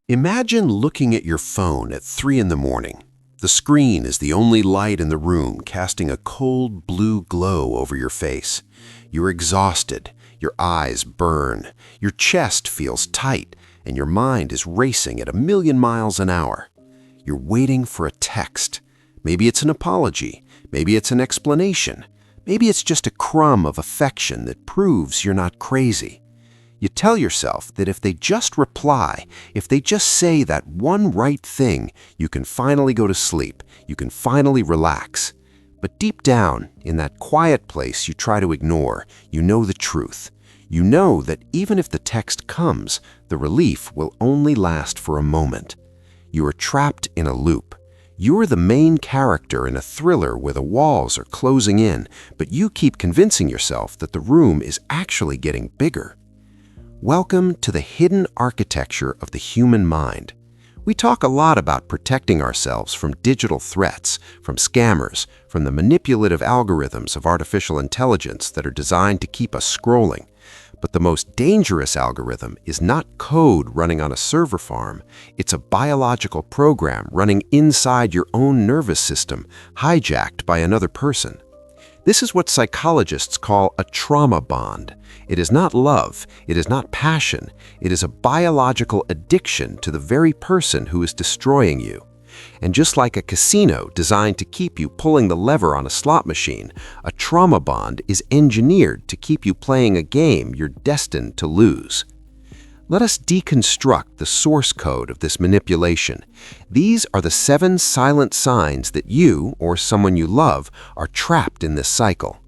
Imagine looking at your phone at 3 in the morning. The screen is the only light in the room, casting a cold blue glow over your face. You're exhausted, your eyes burn, your chest feels tight, and your mind is racing at 1,000,000 miles an hour. You're waiting for a text. Maybe it's an apology, maybe it's an explanation, maybe it's just a crumb of affection that proves you're not crazy. You tell yourself that if they just reply, if they just say that one right thing, you can finally go to sleep, you can finally relax. But deep down, in that quiet place you try to ignore, you know the truth. You know that even if the text comes, the relief will only last for a moment. You are trapped in a loop. You're the main character in a thriller where the walls are closing in, but you keep convincing yourself that the room is actually getting bigger. Welcome to the hidden architecture of the human mind. We talk a lot about protecting ourselves from digital threats, from scammers, from the manipulative algorithms of artificial intelligence that are designed to keep us scrolling. But the most dangerous algorithm is not code running on a server farm. It's a biological program running inside your own nervous system, hijacked by another person. This is what psychologists call a trauma bond. It is not love, it is not passion, it is a biological addiction to the very person who is destroying you. And just like a casino designed to keep you pulling the lever on a slot machine, a trauma bond is engineered to keep you playing a game you're destined to lose. Let us deconstruct the source code of this manipulation. These are the 7 silent signs that you, or someone you love, are trapped in this cycle.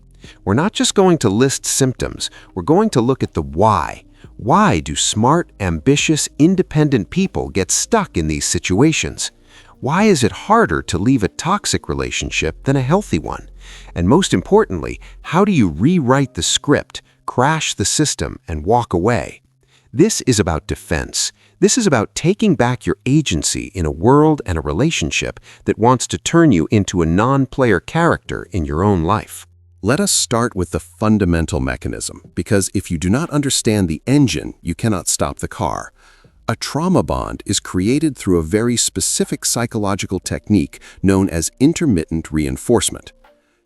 We're not just going to list symptoms, we're going to look at the why. Why do smart, ambitious, independent people get stuck in these situations? Why is it harder to leave a toxic relationship than a healthy one? And most importantly, how do you rewrite the script, crash the system, and walk away? This is about defense. This is about taking back your agency in a world and a relationship that wants to turn you into a non-player character in your own life. Let us start with the fundamental mechanism, because if you do not understand the engine, you cannot stop the car. A trauma bond is created through a very specific psychological technique known as intermittent reinforcement.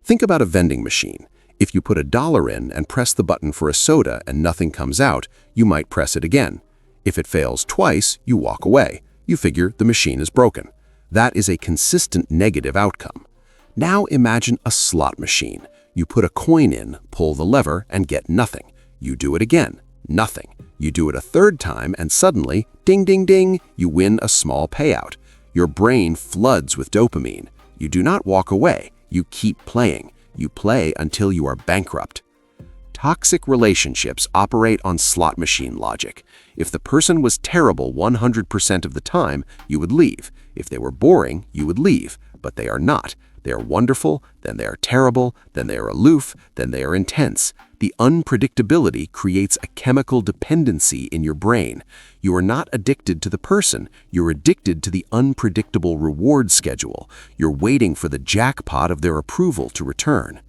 Think about a vending machine. If you put $1 in and press the button for a soda and nothing comes out, you might press it again. If it fails twice, you walk away. You figure the machine is broken. That is a consistent negative outcome. Now imagine a slot machine. You put a coin in, pull the lever, and get nothing. You do it again, nothing. You do it a third time, and suddenly, ding, ding, ding, you win a small payout. Your brain floods with dopamine. You do not walk away. You keep playing. You play until you are bankrupt. Toxic relationships operate on slot machine logic. If the person was terrible 100% of the time, you would leave. If they were boring, you would leave. But they are not. They are wonderful, then they are terrible, then they are aloof, then they are intense. The unpredictability creates a chemical dependency in your brain. You are not addicted to the person, you're addicted to the unpredictable reward schedule. You're waiting for the jackpot of their approval to return.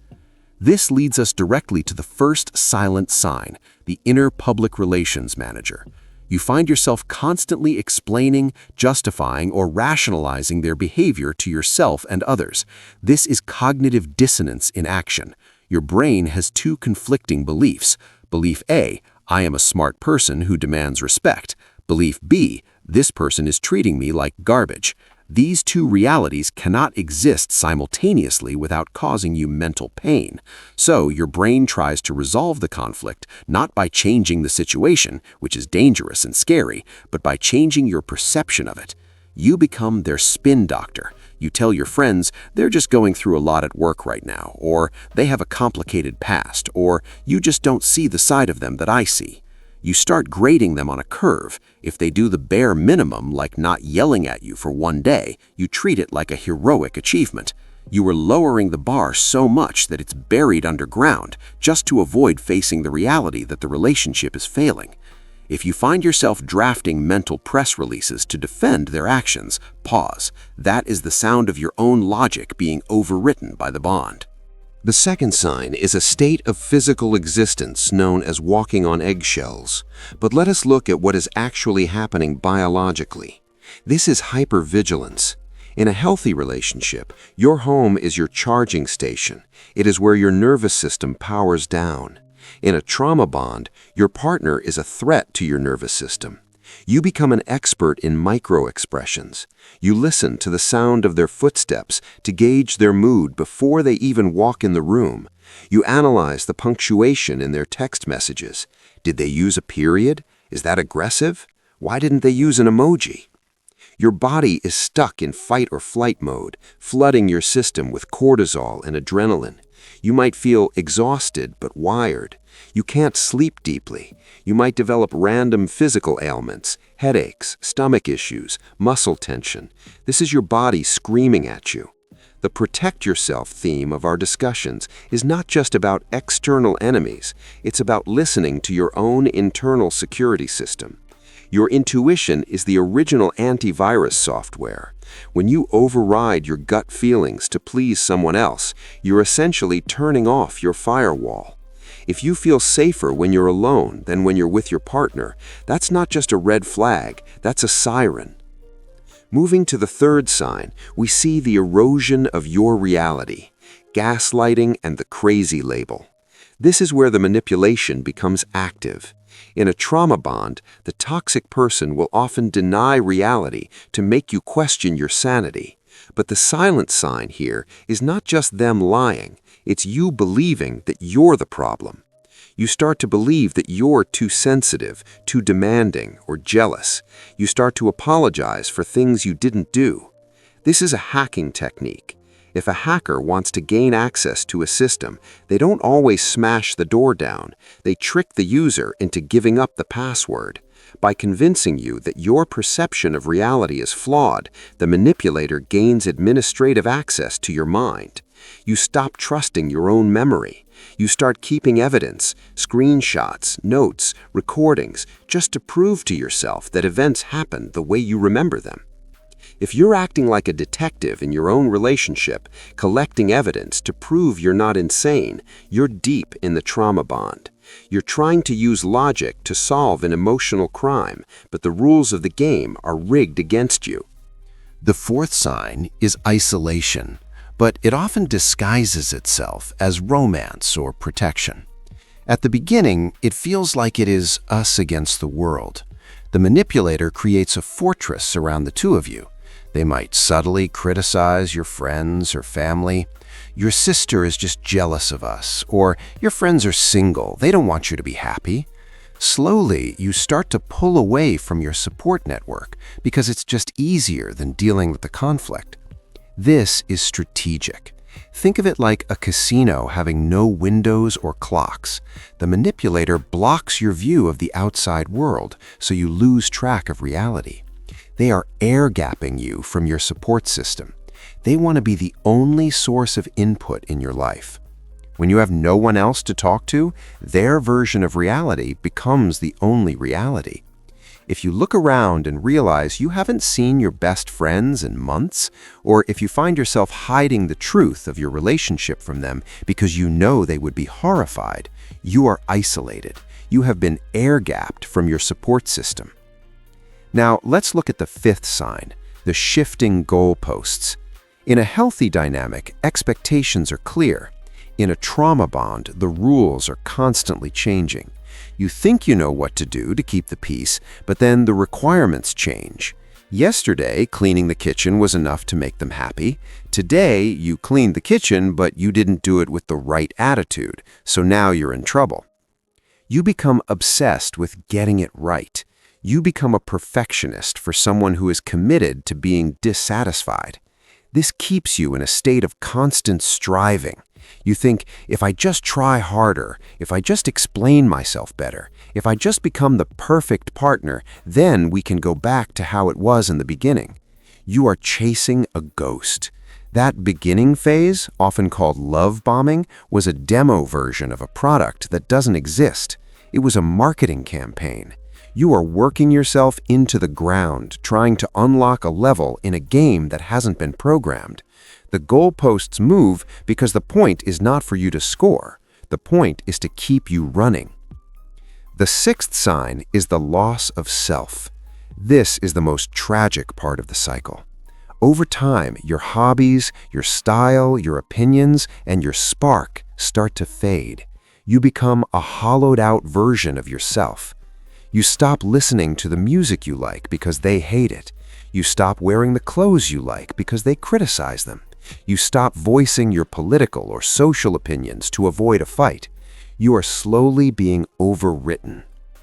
This leads us directly to the first silent sign, the inner public relations manager. You find yourself constantly explaining, justifying, or rationalizing their behavior to yourself and others. This is cognitive dissonance in action. Your brain has 2 conflicting beliefs. Belief A, I am a smart person who demands respect. Belief B, this person is treating me like garbage. These 2 realities cannot exist simultaneously without causing you mental pain. So your brain tries to resolve the conflict not by changing the situation, which is dangerous and scary, but by changing your perception of it. You become their spin doctor. You tell your friends they're just going through a lot at work right now, or they have a complicated past, or you just don't see the side of them that I see. You start grading them on a curve. If they do the bare minimum, like not yelling at you for 1 day, you treat it like a heroic achievement. You are lowering the bar so much that it's buried underground, just to avoid facing the reality that the relationship is failing. If you find yourself drafting mental press releases to defend their actions, pause. That is the sound of your own logic being overwritten by the bond. The second sign is a state of physical existence known as walking on eggshells. But let us look at what is actually happening biologically. This is hypervigilance. In a healthy relationship, your home is your charging station. It is where your nervous system powers down. In a trauma bond, your partner is a threat to your nervous system. You become an expert in micro-expressions. You listen to the sound of their footsteps to gauge their mood before they even walk in the room. You analyze the punctuation in their text messages. Did they use a period? Is that aggressive? Why didn't they use an emoji? Your body is stuck in fight or flight mode, flooding your system with cortisol and adrenaline. You might feel exhausted but wired. You can't sleep deeply. You might develop random physical ailments, headaches, stomach issues, muscle tension. This is your body screaming at you. The protect yourself theme of our discussions is not just about external enemies. It's about listening to your own internal security system. Your intuition is the original antivirus software. When you override your gut feelings to please someone else, you're essentially turning off your firewall. If you feel safer when you're alone than when you're with your partner, that's not just a red flag, that's a siren. Moving to the third sign, we see the erosion of your reality, gaslighting and the crazy label. This is where the manipulation becomes active. In a trauma bond, the toxic person will often deny reality to make you question your sanity. But the silent sign here is not just them lying, it's you believing that you're the problem. You start to believe that you're too sensitive, too demanding, or jealous. You start to apologize for things you didn't do. This is a hacking technique. If a hacker wants to gain access to a system, they don't always smash the door down. They trick the user into giving up the password. By convincing you that your perception of reality is flawed, the manipulator gains administrative access to your mind. You stop trusting your own memory. You start keeping evidence, screenshots, notes, recordings, just to prove to yourself that events happened the way you remember them. If you're acting like a detective in your own relationship, collecting evidence to prove you're not insane, you're deep in the trauma bond. You're trying to use logic to solve an emotional crime, but the rules of the game are rigged against you. The fourth sign is isolation, but it often disguises itself as romance or protection. At the beginning, it feels like it is us against the world. The manipulator creates a fortress around the two of you. They might subtly criticize your friends or family. Your sister is just jealous of us, or your friends are single, they don't want you to be happy. Slowly, you start to pull away from your support network because it's just easier than dealing with the conflict. This is strategic. Think of it like a casino having no windows or clocks. The manipulator blocks your view of the outside world, so you lose track of reality. They are airgapping you from your support system. They want to be the only source of input in your life. When you have no one else to talk to, their version of reality becomes the only reality. If you look around and realize you haven't seen your best friends in months, or if you find yourself hiding the truth of your relationship from them because you know they would be horrified, you are isolated. You have been air-gapped from your support system. Now, let's look at the fifth sign, the shifting goalposts. In a healthy dynamic, expectations are clear. In a trauma bond, the rules are constantly changing. You think you know what to do to keep the peace, but then the requirements change. Yesterday, cleaning the kitchen was enough to make them happy. Today, you cleaned the kitchen, but you didn't do it with the right attitude, so now you're in trouble. You become obsessed with getting it right. You become a perfectionist for someone who is committed to being dissatisfied. This keeps you in a state of constant striving. You think, if I just try harder, if I just explain myself better, if I just become the perfect partner, then we can go back to how it was in the beginning. You are chasing a ghost. That beginning phase, often called lovebombing, was a demo version of a product that doesn't exist. It was a marketing campaign. You are working yourself into the ground, trying to unlock a level in a game that hasn't been programmed. The goalposts move because the point is not for you to score. The point is to keep you running. The sixth sign is the loss of self. This is the most tragic part of the cycle. Over time, your hobbies, your style, your opinions, and your spark start to fade. You become a hollowed-out version of yourself. You stop listening to the music you like because they hate it. You stop wearing the clothes you like because they criticize them. You stop voicing your political or social opinions to avoid a fight. You are slowly being overwritten.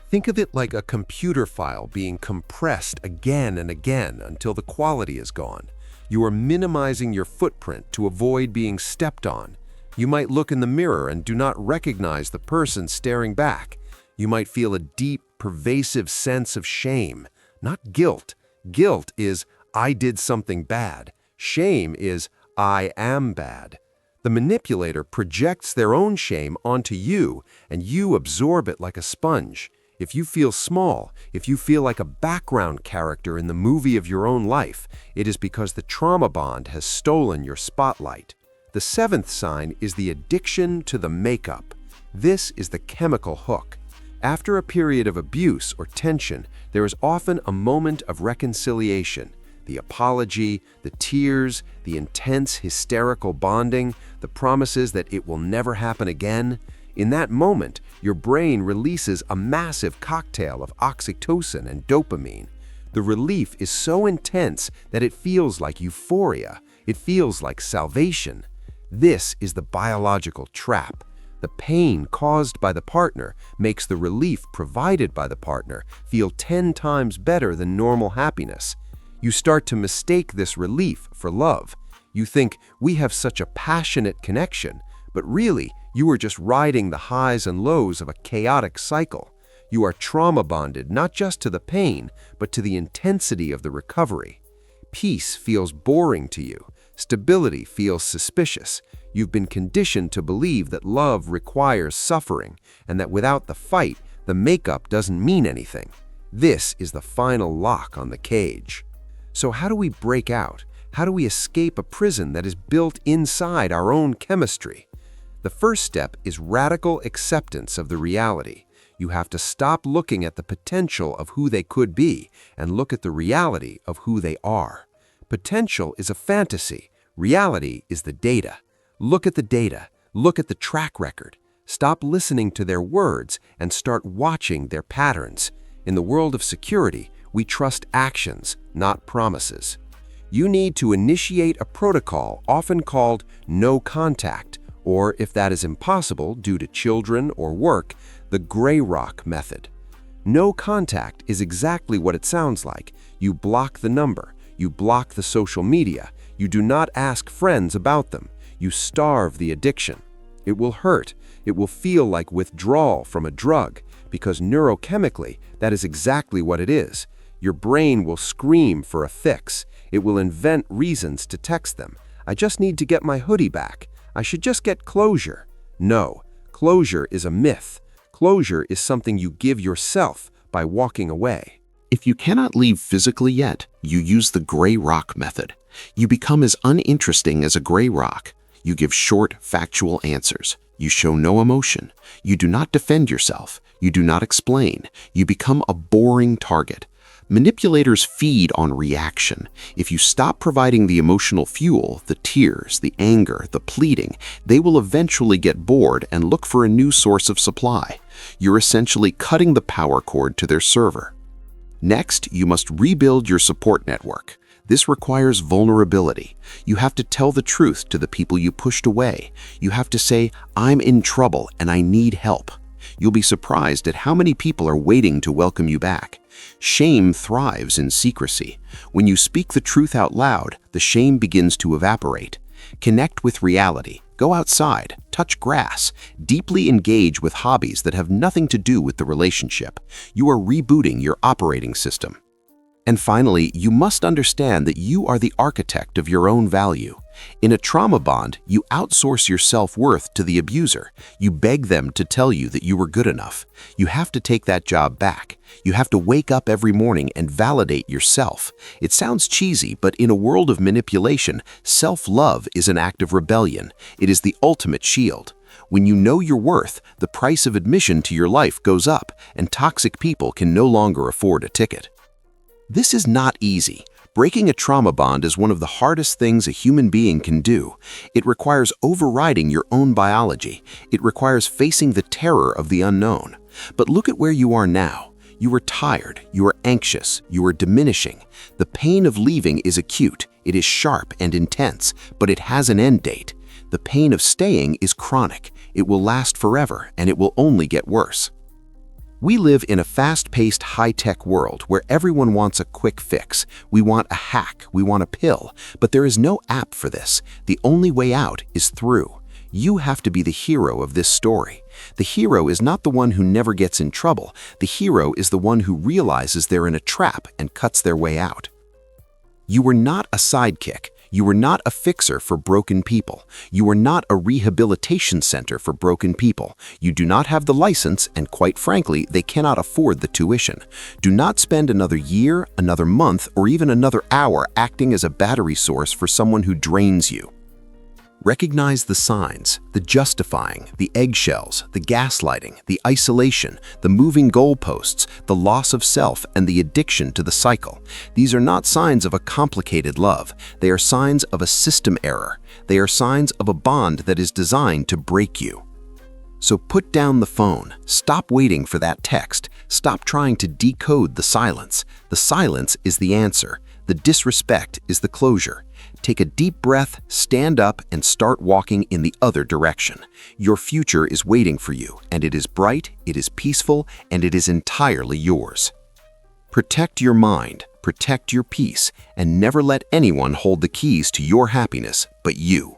Think of it like a computer file being compressed again and again until the quality is gone. You are minimizing your footprint to avoid being stepped on. You might look in the mirror and do not recognize the person staring back. You might feel a deep, pervasive sense of shame, not guilt. Guilt is, I did something bad. Shame is, I am bad. The manipulator projects their own shame onto you, and you absorb it like a sponge. If you feel small, if you feel like a background character in the movie of your own life, it is because the trauma bond has stolen your spotlight. The seventh sign is the addiction to the makeup. This is the chemical hook. After a period of abuse or tension, there is often a moment of reconciliation. The apology, the tears, the intense hysterical bonding, the promises that it will never happen again. In that moment, your brain releases a massive cocktail of oxytocin and dopamine. The relief is so intense that it feels like euphoria. It feels like salvation. This is the biological trap. The pain caused by the partner makes the relief provided by the partner feel 10 times better than normal happiness. You start to mistake this relief for love. You think, we have such a passionate connection, but really, you are just riding the highs and lows of a chaotic cycle. You are trauma bonded not just to the pain, but to the intensity of the recovery. Peace feels boring to you. Stability feels suspicious. You've been conditioned to believe that love requires suffering, and that without the fight, the makeup doesn't mean anything. This is the final lock on the cage. So how do we break out? How do we escape a prison that is built inside our own chemistry? The first step is radical acceptance of the reality. You have to stop looking at the potential of who they could be and look at the reality of who they are. Potential is a fantasy. Reality is the data. Look at the data. Look at the track record. Stop listening to their words and start watching their patterns. In the world of security, we trust actions, not promises. You need to initiate a protocol often called no contact, or if that is impossible due to children or work, the gray rock method. No contact is exactly what it sounds like. You block the number. You block the social media. You do not ask friends about them. You starve the addiction. It will hurt. It will feel like withdrawal from a drug, because neurochemically, that is exactly what it is. Your brain will scream for a fix. It will invent reasons to text them. I just need to get my hoodie back. I should just get closure. No, closure is a myth. Closure is something you give yourself by walking away. If you cannot leave physically yet, you use the gray rock method. You become as uninteresting as a gray rock. You give short, factual answers. You show no emotion. You do not defend yourself. You do not explain. You become a boring target. Manipulators feed on reaction. If you stop providing the emotional fuel, the tears, the anger, the pleading, they will eventually get bored and look for a new source of supply. You're essentially cutting the power cord to their server. Next, you must rebuild your support network. This requires vulnerability. You have to tell the truth to the people you pushed away. You have to say, I'm in trouble and I need help. You'll be surprised at how many people are waiting to welcome you back. Shame thrives in secrecy. When you speak the truth out loud, the shame begins to evaporate. Connect with reality. Go outside, touch grass, deeply engage with hobbies that have nothing to do with the relationship. You are rebooting your operating system. And finally, you must understand that you are the architect of your own value. In a trauma bond, you outsource your self-worth to the abuser. You beg them to tell you that you were good enough. You have to take that job back. You have to wake up every morning and validate yourself. It sounds cheesy, but in a world of manipulation, self-love is an act of rebellion. It is the ultimate shield. When you know your worth, the price of admission to your life goes up, and toxic people can no longer afford a ticket. This is not easy. Breaking a trauma bond is one of the hardest things a human being can do. It requires overriding your own biology. It requires facing the terror of the unknown. But look at where you are now. You are tired, you are anxious, you are diminishing. The pain of leaving is acute, it is sharp and intense, but it has an end date. The pain of staying is chronic. It will last forever, and it will only get worse. We live in a fast-paced, high-tech world where everyone wants a quick fix. We want a hack, we want a pill, but there is no app for this. The only way out is through. You have to be the hero of this story. The hero is not the one who never gets in trouble. The hero is the one who realizes they're in a trap and cuts their way out. You were not a sidekick. You were not a fixer for broken people. You were not a rehabilitation center for broken people. You do not have the license, and quite frankly, they cannot afford the tuition. Do not spend another year, another month, or even another hour acting as a battery source for someone who drains you. Recognize the signs, the justifying, the eggshells, the gaslighting, the isolation, the moving goalposts, the loss of self, and the addiction to the cycle. These are not signs of a complicated love. They are signs of a system error. They are signs of a bond that is designed to break you. So put down the phone. Stop waiting for that text. Stop trying to decode the silence. The silence is the answer. The disrespect is the closure. Take a deep breath, stand up, and start walking in the other direction. Your future is waiting for you, and it is bright, it is peaceful, and it is entirely yours. Protect your mind, protect your peace, and never let anyone hold the keys to your happiness but you.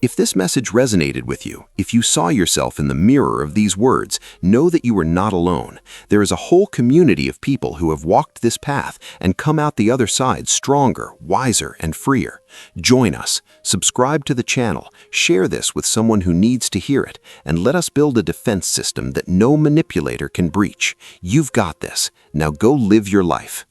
If this message resonated with you, if you saw yourself in the mirror of these words, know that you are not alone. There is a whole community of people who have walked this path and come out the other side stronger, wiser, and freer. Join us, subscribe to the channel, share this with someone who needs to hear it, and let us build a defense system that no manipulator can breach. You've got this. Now go live your life.